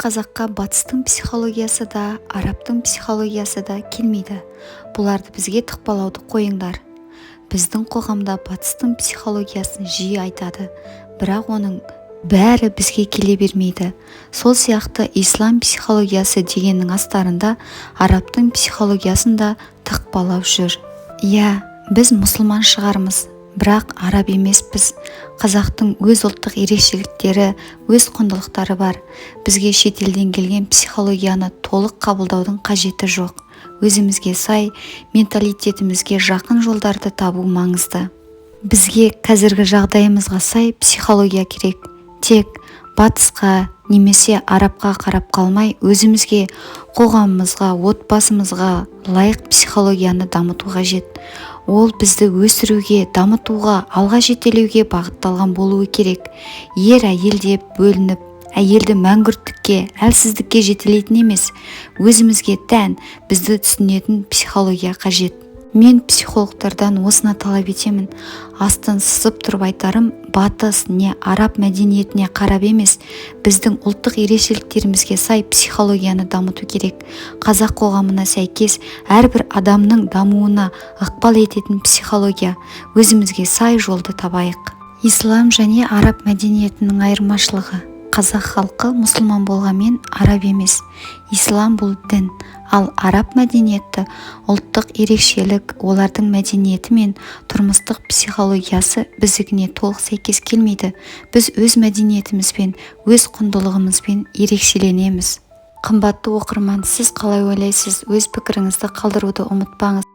қазаққа батыстың психологиясы да, арабтың психологиясы да келмейді. Бұларды бізге тықпалауды қойыңдар. Біздің қоғамда батыстың психологиясын жиі айтады, бірақ оның бәрі бізге келе бермейді. Сол сияқты ислам психологиясы дегеннің астарында арабтың психологиясын да тықпалап жүр. Иә, біз мұсылман шығармыз, бірақ араб емеспіз. Қазақтың өз ұлттық ерекшеліктері, өз құндылықтары бар. Бізге шетелден келген психологияны толық қабылдаудың қажеті жоқ. Өзімізге сай, менталитетімізге жақын жолдарды табу маңызды. Бізге қазіргі жағдайымызға сай психология керек. Тек батысқа немесе арабқа қарап қалмай, өзімізге, қоғамымызға, отбасымызға лайық психологияны дамыту қажет. Ол бізді өсіруге, дамытуға, алға жетелеуге бағытталған болуы керек. Ер-әйел деп бөлініп, әйелді мәңгүрттікке, әлсіздікке жетелейтін емес, өзімізге тән, бізді түсінетін психология қажет. Мен психологтардан осыны талап етемін. Астын сызып тұрып айтарым, батыс не араб мәдениетіне қарап емес, біздің ұлттық ерекшеліктерімізге сай психологияны дамыту керек. Қазақ қоғамына сәйкес әрбір адамның дамуына ықпал ететін психология, өзімізге сай жолды табайық. Ислам және араб мәдениетінің айырмашылығы. Қазақ халқы мұсылман болғанмен араб емес. Ислам бұл дін, ал араб мәдениеті ұлттық ерекшелік, олардың мәдениеті мен тұрмыстық психологиясы біздігіне толық сәйкес келмейді. Біз өз мәдениетімізбен, өз құндылығымызбен ерекшеленеміз. Қымбатты оқырман, сіз қалай ойлайсыз? Өз пікіріңізді қалдыруды ұмытпаңыз.